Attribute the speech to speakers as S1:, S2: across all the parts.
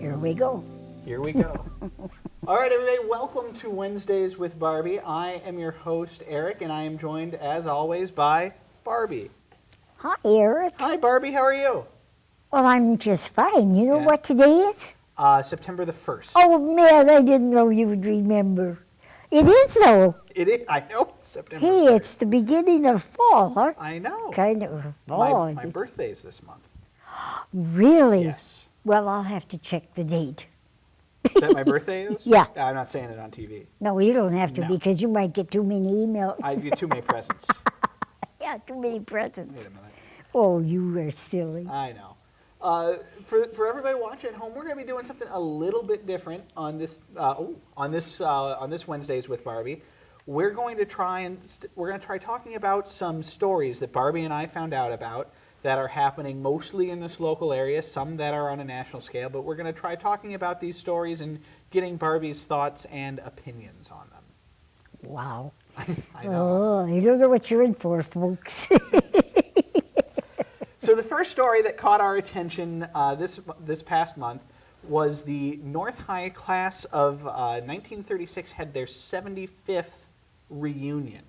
S1: Here we go.
S2: Here we go. All right, everybody, welcome to Wednesdays with Barbie. I am your host, Eric, and I am joined, as always, by Barbie.
S1: Hi, Eric.
S2: Hi, Barbie. How are you?
S1: Well, I'm just fine. You know
S2: Yeah.
S1: what today is?
S2: September the 1st.
S1: Oh, man, I didn't know you would remember. It is, though.
S2: It is. I know. September
S1: Hey,
S2: 1st.
S1: it's the beginning of fall, huh?
S2: I know.
S1: Kind of fall.
S2: My birthday's this month.
S1: Really?
S2: Yes.
S1: Well, I'll have to check the date.
S2: Is that my birthday is?
S1: Yeah.
S2: I'm not saying it on TV.
S1: No, you don't have to
S2: No.
S1: because you might get too many emails.
S2: I get too many presents.
S1: Yeah, too many presents.
S2: Wait a minute.
S1: Oh, you are silly.
S2: I know. For everybody watching at home, we're going to be doing something a little bit different on this Wednesdays with Barbie. We're going to try talking about some stories that Barbie and I found out about that are happening mostly in this local area, some that are on a national scale. But we're going to try talking about these stories and getting Barbie's thoughts and opinions on them.
S1: Wow.
S2: I know.
S1: Oh, you don't know what you're in for, folks.
S2: So the first story that caught our attention this past month was the North High class of 1936 had their 75th reunion.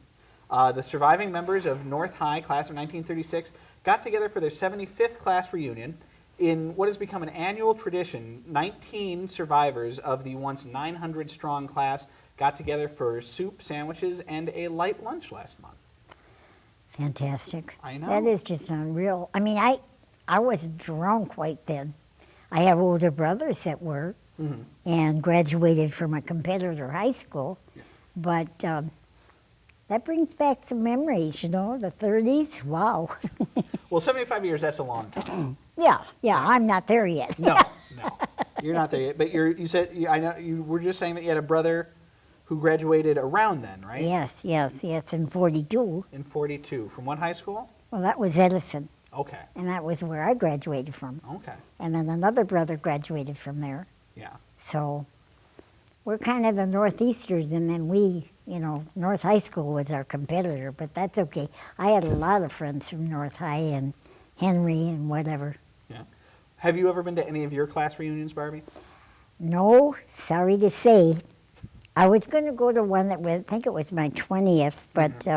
S2: The surviving members of North High class of 1936 got together for their 75th class reunion. In what has become an annual tradition, 19 survivors of the once 900-strong class got together for soup, sandwiches, and a light lunch last month.
S1: Fantastic.
S2: I know.
S1: That is just unreal. I mean, I was drunk right then. I have older brothers that were and graduated from a competitor high school.
S2: Yeah.
S1: But that brings back some memories, you know, the 30s. Wow.
S2: Well, 75 years, that's a long time.
S1: Yeah, I'm not there yet.
S2: No, you're not there yet. But you said, I know you were just saying that you had a brother who graduated around then, right?
S1: Yes, in 42.
S2: In 42. From what high school?
S1: Well, that was Edison,
S2: Okay.
S1: and that was where I graduated from.
S2: Okay.
S1: And then another brother graduated from there.
S2: Yeah.
S1: So we're kind of the Northeasters, and then we, you know, North High School was our competitor, but that's okay. I had a lot of friends from North High and Henry and whatever.
S2: Yeah. Have you ever been to any of your class reunions, Barbie?
S1: No, sorry to say. I was going to go to one that was, I think it was my 20th, but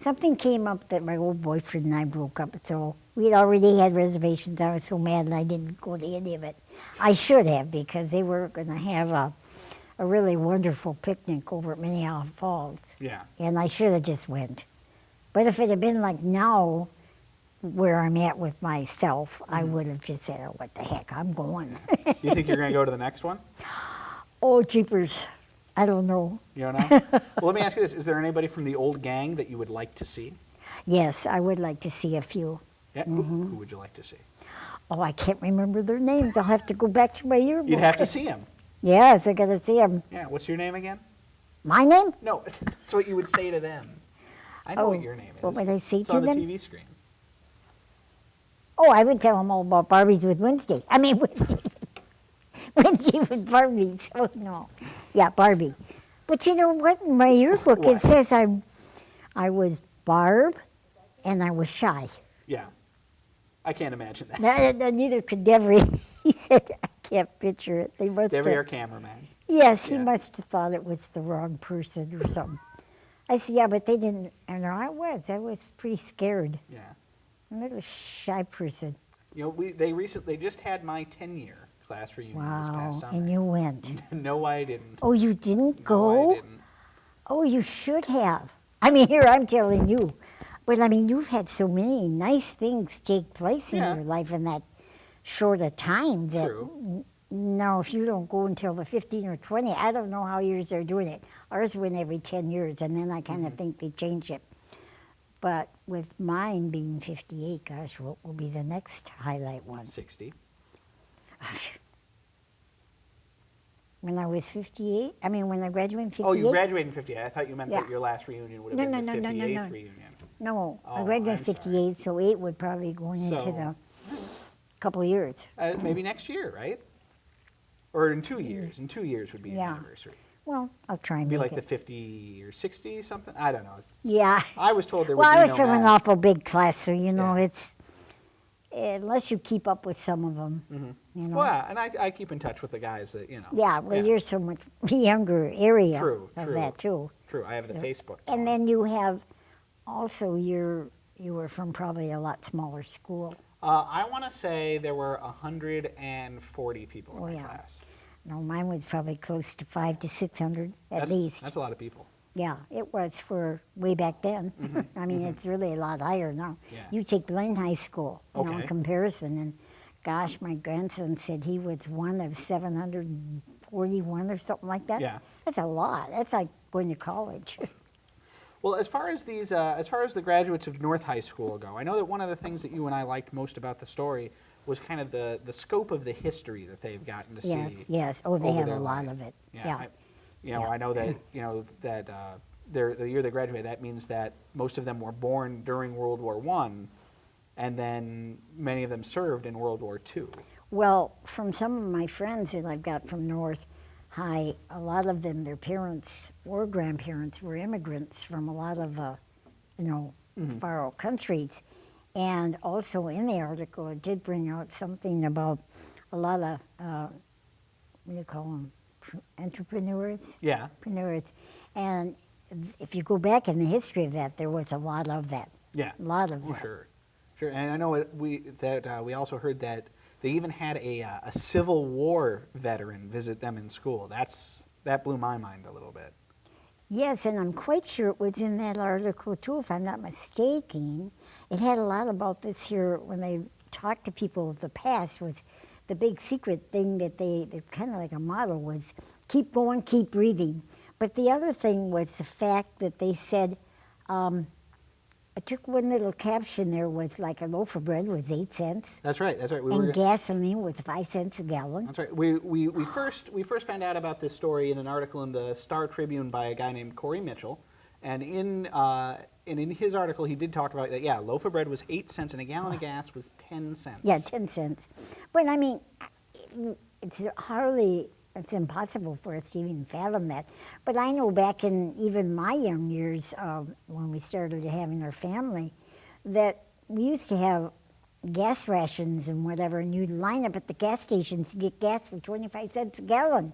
S1: something came up that my old boyfriend and I broke up, so we'd already had reservations. I was so mad and I didn't go to any of it. I should have, because they were going to have a really wonderful picnic over at Minnehaha Falls,
S2: Yeah.
S1: and I should have just went. But if it had been like now, where I'm at with myself, I would have just said, oh, what the heck, I'm going.
S2: You think you're going to go to the next one?
S1: Oh, jeepers. I don't know.
S2: You don't know? Well, let me ask you this. Is there anybody from the old gang that you would like to see?
S1: Yes, I would like to see a few.
S2: Yeah. Who would you like to see?
S1: Oh, I can't remember their names. I'll have to go back to my yearbook.
S2: You'd have to see them.
S1: Yes, I got to see them.
S2: Yeah. What's your name again?
S1: My name?
S2: No, that's what you would say to them. I know what your name is.
S1: What would I say
S2: It's
S1: to
S2: on
S1: them?
S2: the TV screen.
S1: Oh, I would tell them all about Barbies with Wednesday. I mean, Wednesday with Barbies. Oh, no. Yeah, Barbie. But you know what? In my yearbook, it
S2: What?
S1: says I was Barb and I was shy.
S2: Yeah. I can't imagine that.
S1: Neither could Devery. He said, I can't picture it. They must
S2: Debbie,
S1: have.
S2: our cameraman.
S1: Yes, he
S2: Yeah.
S1: must have thought it was the wrong person or something. I said, yeah, but they didn't. And I was pretty scared.
S2: Yeah.
S1: I'm a little shy person.
S2: You know, they just had my 10-year class reunion this
S1: Wow,
S2: past summer.
S1: and you went.
S2: No, I didn't.
S1: Oh, you didn't
S2: No,
S1: go?
S2: I didn't.
S1: Oh, you should have. I mean, here, I'm telling you. But I mean, you've had so many nice things take place in
S2: Yeah.
S1: your life in that short a time that
S2: True.
S1: no, if you don't go until the 15 or 20, I don't know how yours are doing it. Ours went every 10 years, and then I kind of think they changed it. But with mine being 58, gosh, what will be the next highlight one?
S2: 60.
S1: When I was 58, I mean, when I graduated in 58.
S2: Oh, you graduated in 58. I thought you meant
S1: Yeah.
S2: that your last reunion would have
S1: No,
S2: been
S1: no,
S2: the
S1: no, no,
S2: 58th
S1: no, no.
S2: reunion.
S1: No, I
S2: Oh,
S1: graduated in
S2: I'm sorry.
S1: 58, so 8 would probably go into
S2: So-
S1: the couple of years.
S2: Maybe next year, right? Or in 2 years. In 2 years would be an
S1: Yeah.
S2: anniversary.
S1: Well, I'll try and
S2: Be
S1: make
S2: like
S1: it.
S2: the 50 or 60 something. I don't know.
S1: Yeah.
S2: I was told there would
S1: Well,
S2: be
S1: I was
S2: no
S1: from an
S2: math.
S1: awful big class, so you know
S2: Yeah.
S1: unless you keep up with some of them, you know.
S2: Well, yeah, and I keep in touch with the guys that, you know.
S1: Yeah, well, you're so much younger area
S2: True,
S1: of
S2: true.
S1: that too.
S2: True, I have the Facebook.
S1: And
S2: going.
S1: then you have also you were from probably a lot smaller school.
S2: I want to say there were 140 people in
S1: Oh,
S2: my
S1: yeah.
S2: class.
S1: No, mine was probably close to 500 to 600 at least.
S2: That's a lot of people.
S1: Yeah, it was for way back then. I mean, it's really a lot higher now.
S2: Yeah.
S1: You take Glen High School, you know, in
S2: Okay.
S1: comparison, and gosh, my grandson said he was one of 741 or something like that.
S2: Yeah.
S1: That's a lot. That's like going to college.
S2: Well, as far as the graduates of North High School go, I know that one of the things that you and I liked most about the story was kind of the scope of the history that they've gotten to
S1: Yes,
S2: see.
S1: yes. Oh, they
S2: over
S1: have
S2: their
S1: a lot
S2: life.
S1: of it.
S2: Yeah.
S1: Yeah.
S2: I know that the year they graduated, that means that most of them were born during World War I, and then many of them served in World War II.
S1: Well, from some of my friends that I've got from North High, a lot of them, their parents or grandparents were immigrants from a lot of, far out countries. And also in the article, it did bring out something about a lot of, what do you call them, entrepreneurs?
S2: Yeah.
S1: Entrepreneurs. And if you go back in the history of that, there was a lot of that.
S2: Yeah.
S1: A lot of
S2: Oh,
S1: that.
S2: sure. Sure. And I know we also heard that they even had a Civil War veteran visit them in school. That blew my mind a little bit.
S1: Yes, and I'm quite sure it was in that article too, if I'm not mistaken. It had a lot about this here when they talked to people of the past. Was the big secret thing that they're kind of like a motto was keep going, keep breathing. But the other thing was the fact that they said, I took one little caption there was like a loaf of bread was 8 cents.
S2: That's right. That's right.
S1: And gasoline was 5 cents a gallon.
S2: That's right. We first found out about this story in an article in the Star Tribune by a guy named Corey Mitchell, and in his article he did talk about that. Yeah, a loaf of bread was 8 cents and a gallon of gas was 10 cents.
S1: Yeah, 10 cents. But I mean, it's impossible for us to even fathom that. But I know back in even my young years, when we started having our family, that we used to have gas rations and whatever, and you'd line up at the gas stations to get gas for 25 cents a gallon.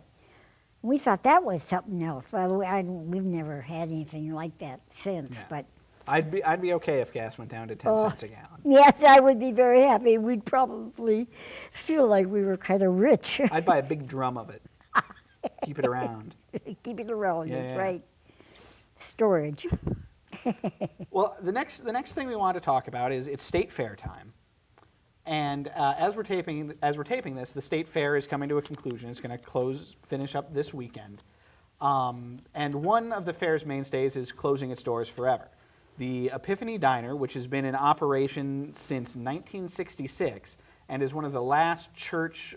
S1: We thought that was something else. Well, we've never had anything like that since,
S2: Yeah.
S1: but
S2: I'd be okay if gas went down to 10 cents a gallon.
S1: yes, I would be very happy. We'd probably feel like we were kind of rich.
S2: I'd buy a big drum of it. Keep it around.
S1: Keep it around,
S2: Yeah,
S1: that's
S2: yeah.
S1: right. Storage.
S2: Well, the next thing we want to talk about is it's state fair time, and as we're taping this, the state fair is coming to a conclusion. It's going to finish up this weekend, and one of the fair's mainstays is closing its doors forever. The Epiphany Diner, which has been in operation since 1966, and is one of the last church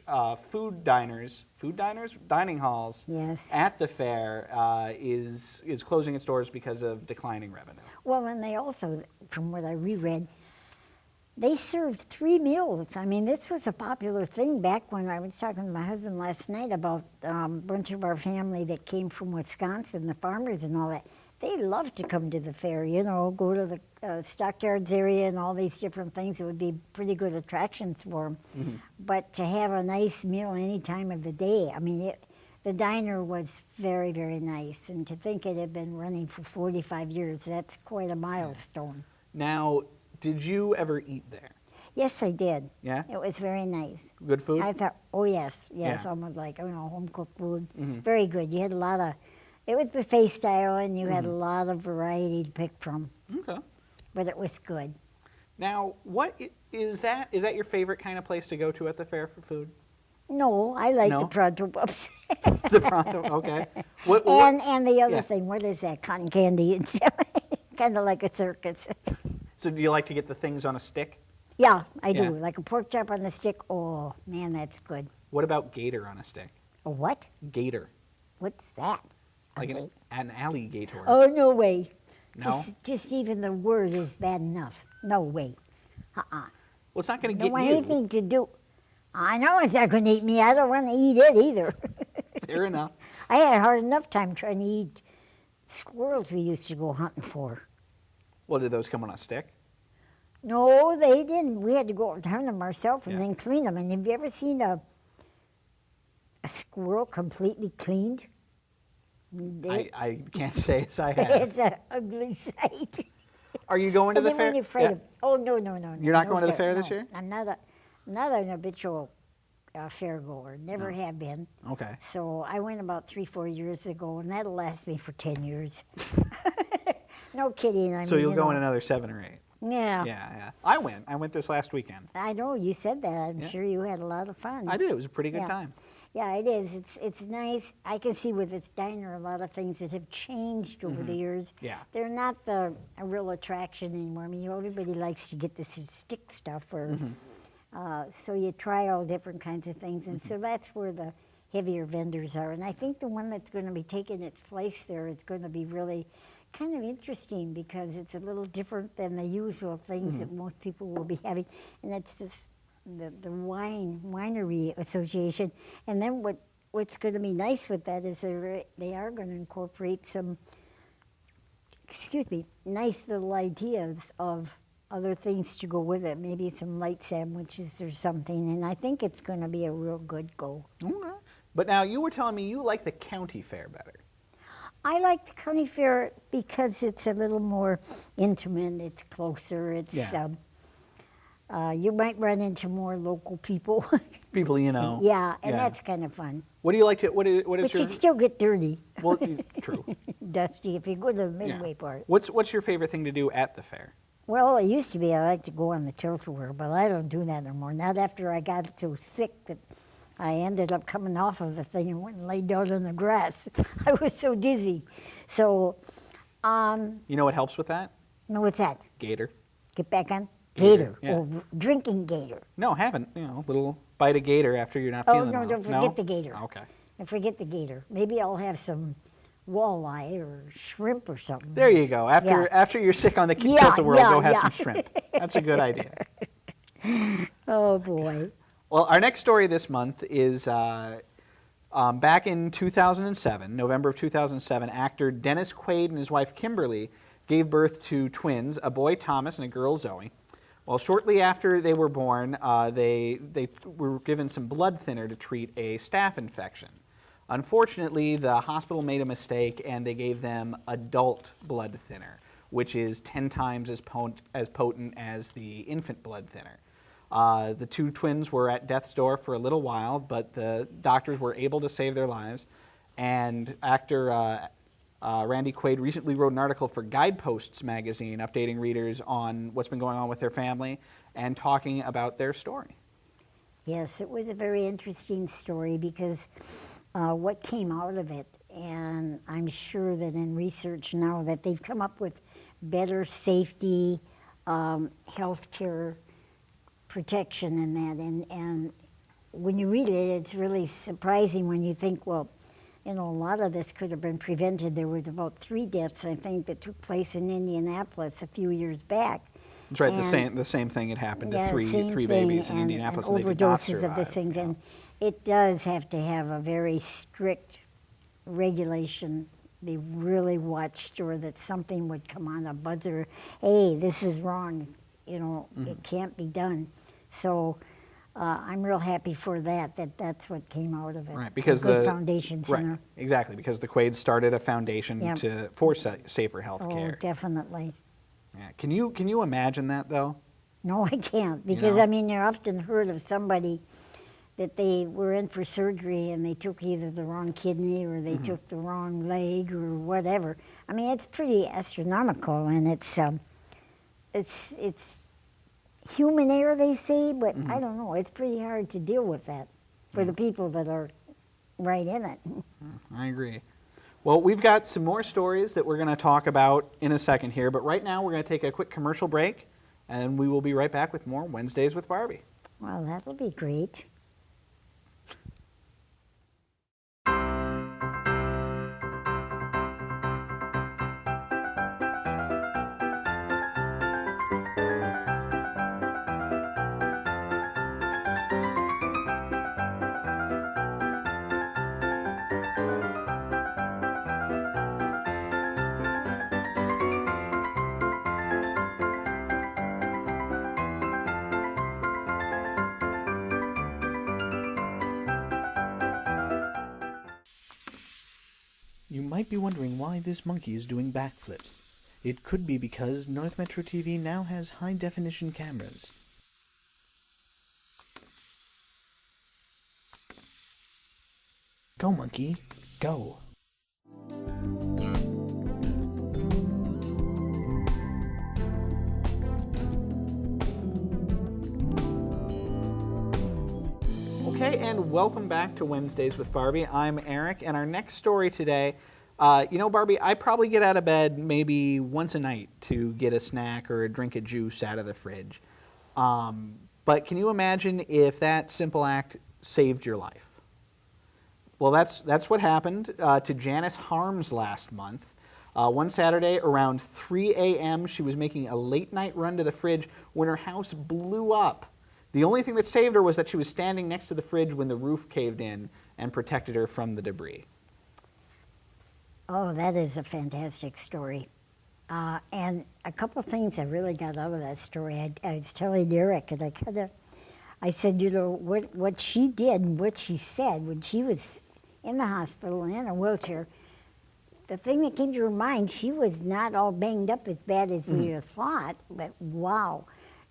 S2: dining halls
S1: Yes.
S2: at the fair, is closing its doors because of declining revenue.
S1: Well, and they also, from what I reread, they served 3 meals. I mean, this was a popular thing back when I was talking to my husband last night about a bunch of our family that came from Wisconsin, the farmers and all that. They loved to come to the fair, go to the stockyards area and all these different things. It would be pretty good attractions for them.
S2: Mm-hmm.
S1: But to have a nice meal any time of the day, I mean, the diner was very, very nice. And to think it had been running for 45 years, that's quite a milestone.
S2: Now, did you ever eat there?
S1: Yes, I did.
S2: Yeah?
S1: It was very nice.
S2: Good food?
S1: I thought, oh yes,
S2: Yeah.
S1: almost like, home cooked food.
S2: Mhm.
S1: Very good. You had a lot of, it was buffet style and you had a
S2: Mm-hmm.
S1: lot of variety to pick from,
S2: Okay.
S1: but it was good.
S2: Now, is that your favorite kind of place to go to at the fair for food?
S1: No, I like
S2: No?
S1: the pronto pups.
S2: The Pronto, okay.
S1: and the other
S2: yeah.
S1: thing, what is that? Cotton candy and stuff. Kind of like a circus.
S2: So do you like to get the things on a stick?
S1: Yeah, I do.
S2: Yeah.
S1: Like a pork chop on the stick. Oh, man, that's good.
S2: What about gator on a stick?
S1: A what?
S2: Gator.
S1: What's that? A
S2: Like
S1: gate?
S2: an alligator.
S1: Oh, no way.
S2: No?
S1: Just even the word is bad enough. No way.
S2: Well, it's not going to
S1: Don't
S2: get
S1: want
S2: you.
S1: anything to do. I know it's not going to eat me. I don't want to eat it either.
S2: Fair enough.
S1: I had a hard enough time trying to eat squirrels we used to go hunting for.
S2: Well, did those come on a stick?
S1: No, they didn't. We had to go out and hunt them ourselves and
S2: Yeah.
S1: then clean them. And have you ever seen a squirrel completely cleaned?
S2: I can't say as I have.
S1: It's an ugly sight.
S2: Are you going to
S1: And
S2: the
S1: then
S2: fair?
S1: when you're afraid of, oh no, no, no, no.
S2: You're not
S1: no
S2: going to the fair this
S1: no.
S2: year?
S1: I'm not an habitual fair goer. Never have been.
S2: Okay.
S1: So I went about 3-4 years ago, and that'll last me for 10 years. No kidding. I
S2: So
S1: mean,
S2: you'll
S1: you
S2: go
S1: know,
S2: in another 7 or 8.
S1: Yeah.
S2: Yeah. I went. I went this last weekend.
S1: I know you said that. I'm
S2: Yeah.
S1: sure you had a lot of fun.
S2: I did. It was a pretty good
S1: Yeah.
S2: time.
S1: Yeah, it is. It's nice. I can see with this diner a lot of things that have changed over the years.
S2: Yeah.
S1: They're not a real attraction anymore. I mean, everybody likes to get this stick stuff, or so you try all different kinds of things, and so that's where the heavier vendors are. And I think the one that's going to be taking its place there is going to be really kind of interesting because it's a little different than the usual things that most people will be having, and it's this the winery association. And then what's going to be nice with that is they are going to incorporate some, excuse me, nice little ideas of other things to go with it, maybe some light sandwiches or something, and I think it's going to be a real good go.
S2: Okay. But now you were telling me you like the county fair better.
S1: I like the county fair because it's a little more intimate, it's closer, it's
S2: Yeah.
S1: You might run into more local people.
S2: People you know.
S1: Yeah, and that's kind of fun.
S2: What do you like to? What is
S1: But
S2: your?
S1: you still get dirty,
S2: Well, true.
S1: dusty if you go to the
S2: Yeah.
S1: midway part.
S2: What's your favorite thing to do at the fair?
S1: Well, it used to be I like to go on the tilt-a-whirl, but I don't do that anymore. Not after I got so sick that I ended up coming off of the thing and went and laid down in the grass. I was so dizzy. So,
S2: You know what helps with that?
S1: no, what's that?
S2: Gator.
S1: Get back on?
S2: Gator,
S1: Gator.
S2: yeah.
S1: Oh, drinking gator.
S2: No, haven't. You know, little bite of gator after you're not
S1: Oh,
S2: feeling
S1: no,
S2: well.
S1: don't forget the gator.
S2: Okay.
S1: And forget the gator. Maybe I'll have some walleye or shrimp or something.
S2: There you go. After
S1: Yeah.
S2: after you're sick on the
S1: Yeah,
S2: tilt-a-whirl,
S1: yeah,
S2: go have
S1: yeah.
S2: some shrimp. That's a good idea.
S1: Oh, boy.
S2: Well, our next story this month is back in 2007, November of 2007, actor Dennis Quaid and his wife Kimberly gave birth to twins, a boy Thomas and a girl Zoe. Well, shortly after they were born, they were given some blood thinner to treat a staph infection. Unfortunately, the hospital made a mistake and they gave them adult blood thinner, which is 10 times as potent as the infant blood thinner. The two twins were at death's door for a little while, but the doctors were able to save their lives. And actor Randy Quaid recently wrote an article for Guideposts magazine, updating readers on what's been going on with their family and talking about their story.
S1: Yes, it was a very interesting story because what came out of it, and I'm sure that in research now that they've come up with better safety, health care protection in that. And when you read it, it's really surprising when you think, well, you know, a lot of this could have been prevented. There was about 3 deaths, I think, that took place in Indianapolis a few years back.
S2: That's right.
S1: And-
S2: the same thing had happened to
S1: Yeah,
S2: three
S1: same
S2: babies
S1: thing,
S2: in
S1: and
S2: Indianapolis, and they did not
S1: overdoses of
S2: survive.
S1: the things,
S2: Yeah.
S1: and it does have to have a very strict regulation. They really watch sure that something would come on a buzzer. Hey, this is wrong. You know,
S2: Mm-hmm.
S1: it can't be done. So I'm real happy for that. That's what came out of it.
S2: Right, because
S1: a good
S2: the
S1: foundation center.
S2: Right, exactly, because the Quaids started a foundation
S1: Yep.
S2: for safer health
S1: Oh,
S2: care.
S1: definitely.
S2: Yeah. Can you imagine that though?
S1: No, I can't, because
S2: know?
S1: I mean, you often heard of somebody that they were in for surgery and they took either the wrong kidney or they took the wrong leg or whatever. I mean, it's pretty astronomical, and it's human error, they say, but I don't know. It's pretty hard to deal with that for the people that are right in it.
S2: I agree. Well, we've got some more stories that we're going to talk about in a second here, but right now we're going to take a quick commercial break, and we will be right back with more Wednesdays with Barbie.
S1: Well, that'll be great.
S3: You might be wondering why this monkey is doing backflips. It could be because North Metro TV now has high-definition cameras. Go, monkey, go.
S2: Okay, and welcome back to Wednesdays with Barbie. I'm Eric, and our next story today, Barbie, I probably get out of bed maybe once a night to get a snack or a drink of juice out of the fridge. But can you imagine if that simple act saved your life? Well, that's what happened to Janice Harms last month. One Saturday around 3 a.m., she was making a late-night run to the fridge when her house blew up. The only thing that saved her was that she was standing next to the fridge when the roof caved in and protected her from the debris.
S1: Oh, that is a fantastic story. And a couple of things I really got out of that story. I was telling Eric, and I said, what she did and what she said when she was in the hospital and in a wheelchair, the thing that came to her mind, she was not all banged up as bad as we had thought, but wow.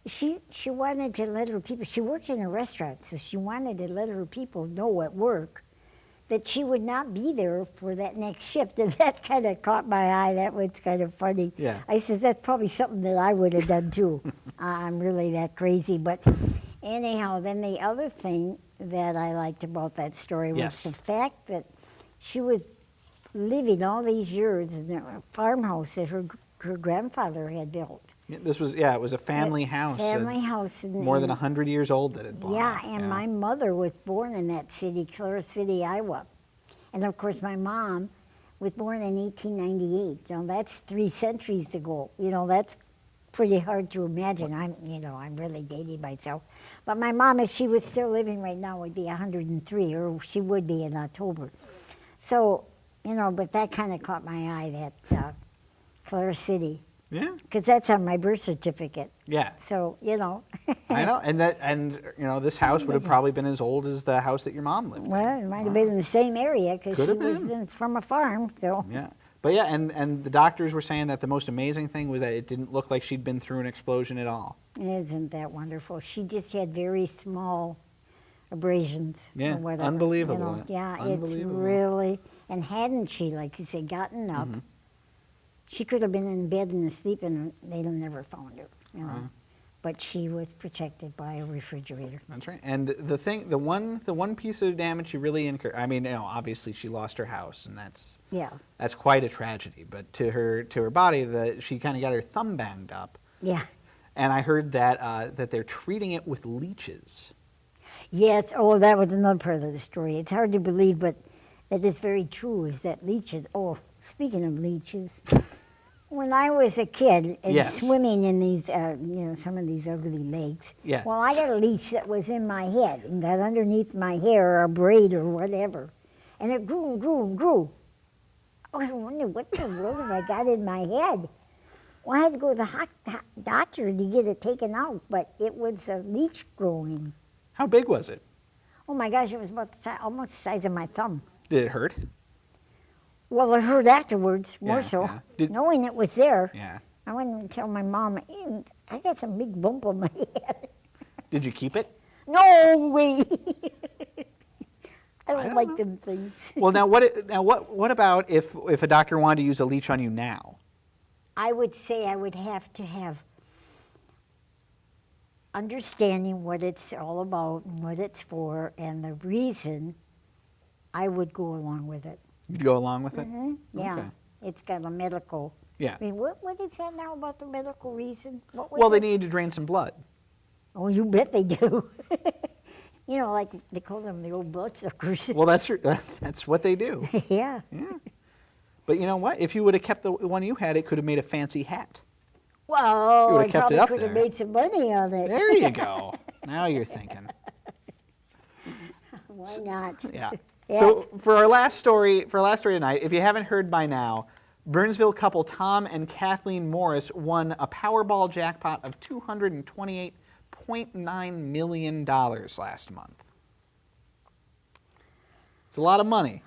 S1: She wanted to let her people, she worked in a restaurant, so she wanted to let her people know at work that she would not be there for that next shift. And that kind of caught my eye. That was kind of funny.
S2: Yeah.
S1: I said, that's probably something that I would have done too. I'm really that crazy. But anyhow, then the other thing that I liked about that story was the fact that she was living all these years in a farmhouse that her grandfather had built.
S2: It was a family house.
S1: Family house.
S2: More than 100 years old that had blown up.
S1: And my mother was born in that city, Clara City, Iowa. And of course my mom was born in 1898. So that's 3 centuries ago. That's pretty hard to imagine. I'm really dating myself. But my mom, if she was still living right now, would be 103, or she would be in October. So, but that kind of caught my eye, that Clara City.
S2: Yeah.
S1: Because that's on my birth certificate.
S2: Yeah.
S1: So,
S2: I know, and this house would have probably been as old as the house that your mom lived in.
S1: Well, it might have been in the same area because she was from a farm. So.
S2: Yeah. But yeah, and the doctors were saying that the most amazing thing was that it didn't look like she'd been through an explosion at all.
S1: Isn't that wonderful? She just had very small abrasions.
S2: Yeah,
S1: or whatever,
S2: unbelievable.
S1: Yeah,
S2: unbelievable.
S1: It's really, and hadn't she, like you say, gotten up, she could have been in bed and asleep and they'd have never found her. But she was protected by a refrigerator.
S2: That's right. And the one piece of damage she really incurred. I mean, obviously she lost her house, and that's quite a tragedy. But to her body, she kind of got her thumb banged up.
S1: Yeah.
S2: And I heard that they're treating it with leeches.
S1: Yes. Oh, that was another part of the story. It's hard to believe, but that is very true. Is that leeches? Oh, speaking of leeches. When I was a kid and swimming in these, some of these ugly lakes, well, I got a leech that was in my head and got underneath my hair or a braid or whatever. And it grew and grew and grew. Oh, I wonder what in the world have I got in my head? Well, I had to go to the doctor to get it taken out, but it was a leech growing.
S2: How big was it?
S1: Oh my gosh, it was about almost the size of my thumb.
S2: Did it hurt?
S1: Well, it hurt afterwards, more so. Knowing it was there, I went and tell my mom, I got some big bump on my head.
S2: Did you keep it?
S1: No way. I don't like them things.
S2: Well, what about if a doctor wanted to use a leech on you now?
S1: I would say I would have to have understanding what it's all about and what it's for and the reason. I would go along with it.
S2: You'd go along with it?
S1: Yeah.
S2: Okay.
S1: It's got a medical.
S2: Yeah.
S1: I mean, what is that now about the medical reason?
S2: Well, they need to drain some blood.
S1: Oh, you bet they do. Like they call them the old bloodsuckers.
S2: Well, that's what they do.
S1: Yeah.
S2: Yeah. But you know what? If you would have kept the one you had, it could have made a fancy hat.
S1: Well, I
S2: kept it
S1: probably
S2: up
S1: could have
S2: there.
S1: made some money on it.
S2: There you go. Now you're thinking.
S1: Why not?
S2: Yeah. So for our last story tonight, if you haven't heard by now, Burnsville couple Tom and Kathleen Morris won a Powerball jackpot of $228.9 million last month. It's a lot of money.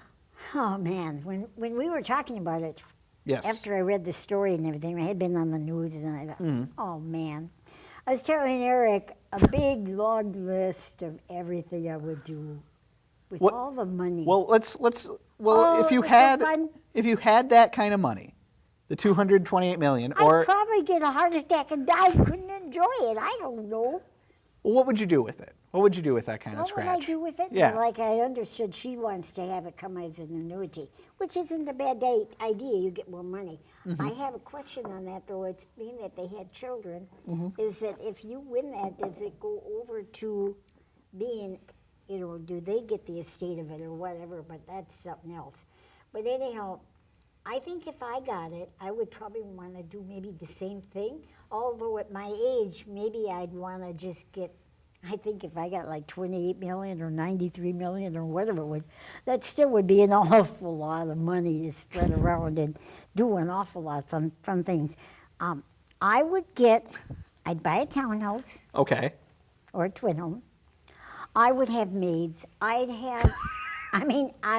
S1: Oh man, when we were talking about it,
S2: Yes.
S1: after I read the story and everything, I had been on the news, and I thought, oh man, I was telling Eric a big long list of everything I would do with
S2: What-
S1: all the money.
S2: Well,
S1: Oh,
S2: if you
S1: it was so
S2: had
S1: fun.
S2: that kind of money, the 228 million,
S1: I'd
S2: or
S1: probably get a heart attack and die. Couldn't enjoy it. I don't know.
S2: what would you do with it? What would you do with that kind of
S1: What would
S2: scratch?
S1: I do with it?
S2: Yeah.
S1: Well, like I understood, she wants to have it come as an annuity, which isn't a bad idea. You get more money.
S2: Mm-hmm.
S1: I have a question on that, though. It's being that they had children.
S2: Mm-hmm.
S1: Is that if you win that, does it go over to being, do they get the estate of it or whatever? But that's something else. But anyhow, I think if I got it, I would probably want to do maybe the same thing. Although at my age, maybe I'd want to just get, I think if I got like 28 million or 93 million or whatever it was, that still would be an awful lot of money to spread around and do an awful lot of fun things. I would I'd buy a townhouse
S2: Okay.
S1: or a twin home. I would have maids. I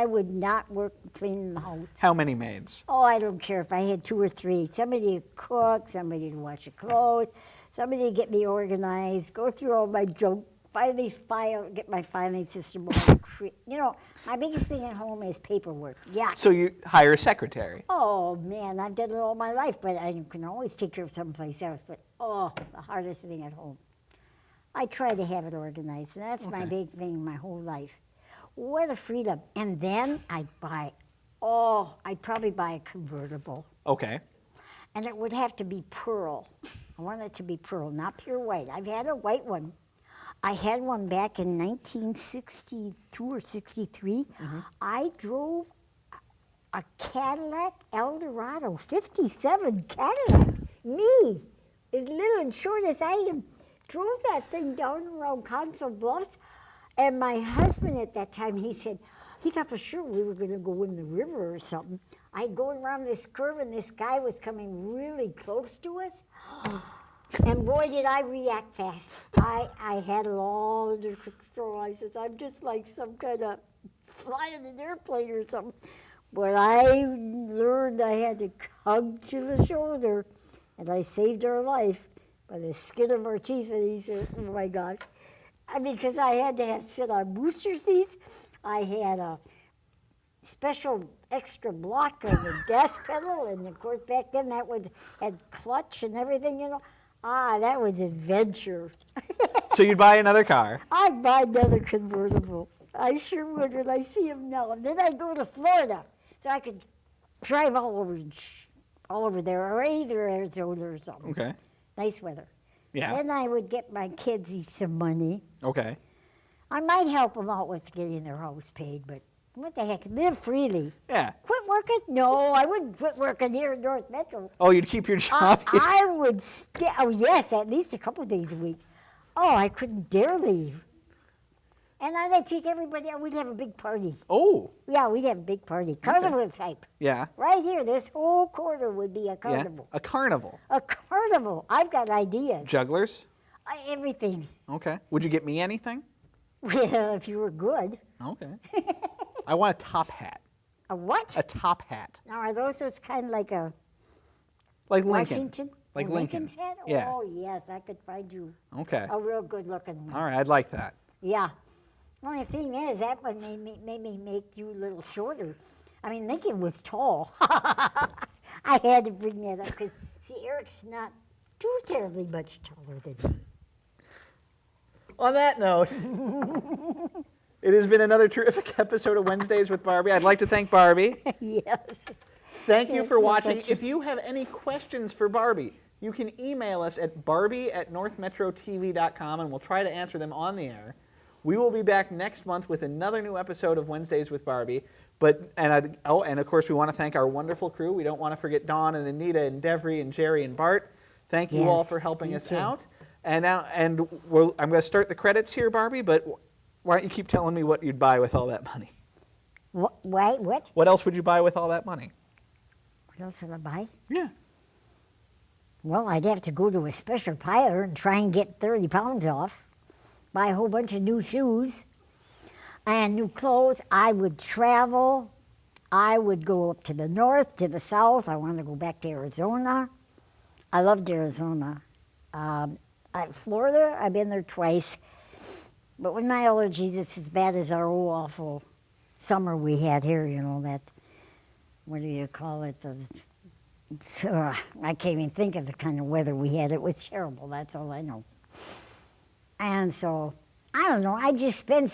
S1: would not work cleaning the house.
S2: How many maids?
S1: Oh, I don't care if I had 2 or 3. Somebody to cook, somebody to wash the clothes, somebody to get me organized, go through all my junk, get my filing system all. My biggest thing at home is paperwork. Yeah.
S2: So you hire a secretary.
S1: Oh, man, I've done it all my life, but I can always take care of someplace else. But, the hardest thing at home. I try to have it organized, and that's my big thing my whole life. What a freedom. And then I'd probably buy a convertible.
S2: Okay.
S1: And it would have to be pearl. I want it to be pearl, not pure white. I've had a white one. I had one back in 1962 or 63. I drove a Cadillac Eldorado, 57 Cadillac. Me, as little and short as I am, drove that thing down around Council Bluffs. And my husband at that time, he thought for sure we were going to go in the river or something. I'd go around this curve, and this guy was coming really close to us. And boy, did I react fast. I had it all under control. I says, I'm just like some kind of flying an airplane or something. But I learned I had to hug to the shoulder, and I saved our life by the skin of our teeth. And he said, oh my God. Because I had to sit on booster seats. I had a special extra block on the gas pedal, and of course back then that had clutch and everything, that was adventure.
S2: So you'd buy another car.
S1: I'd buy another convertible. I sure would when I see him now. And then I'd go to Florida so I could drive all over there, or either Arizona or something.
S2: Okay.
S1: Nice weather.
S2: Yeah.
S1: Then I would get my kids some money.
S2: Okay.
S1: I might help them out with getting their house paid, but what the heck, live freely.
S2: Yeah.
S1: Quit working? No, I wouldn't quit working here in North Metro.
S2: Oh, you'd keep your job.
S1: I would stay, yes, at least a couple days a week. Oh, I couldn't dare leave. And then I'd take everybody out, we'd have a big party.
S2: Oh.
S1: Yeah, we'd have a big party, carnival type.
S2: Yeah.
S1: Right here, this whole quarter would be a carnival.
S2: Yeah. A carnival.
S1: A carnival. I've got ideas.
S2: Jugglers.
S1: Everything.
S2: Okay. Would you get me anything?
S1: Well, if you were good.
S2: Okay. I want a top hat.
S1: A what?
S2: A top hat.
S1: Now, are those kind of like a
S2: Like Lincoln.
S1: Washington?
S2: Like Lincoln.
S1: Lincoln's hat?
S2: Yeah.
S1: Oh, yes, I could find you
S2: Okay.
S1: a real good-looking one.
S2: All right. I'd like that.
S1: Yeah. Only thing is, that one made me make you a little shorter. I mean, Lincoln was tall. I had to bring that up because, see, Eric's not too terribly much taller than me.
S2: On that note, it has been another terrific episode of Wednesdays with Barbie. I'd like to thank Barbie.
S1: Yes.
S2: Thank you
S1: Yes,
S2: for
S1: no
S2: watching.
S1: question.
S2: If you have any questions for Barbie, you can email us at barbie@northmetrotv.com, and we'll try to answer them on the air. We will be back next month with another new episode of Wednesdays with Barbie. And of course, we want to thank our wonderful crew. We don't want to forget Dawn and Anita and Devry and Jerry and Bart. Thank you
S1: Yes,
S2: all for helping
S1: you
S2: us
S1: too.
S2: out. And now, I'm going to start the credits here, Barbie. But why don't you keep telling me what you'd buy with all that money?
S1: What? Wait, what?
S2: What else would you buy with all that money?
S1: What else would I buy?
S2: Yeah.
S1: Well, I'd have to go to a special parlor and try and get 30 pounds off. Buy a whole bunch of new shoes and new clothes. I would travel. I would go up to the north, to the south. I want to go back to Arizona. I loved Arizona. Florida, I've been there twice. But with my allergies, it's as bad as our old awful summer we had here, you know, that, what do you call it? I can't even think of the kind of weather we had. It was terrible, that's all I know. And so, I don't know, I just spend.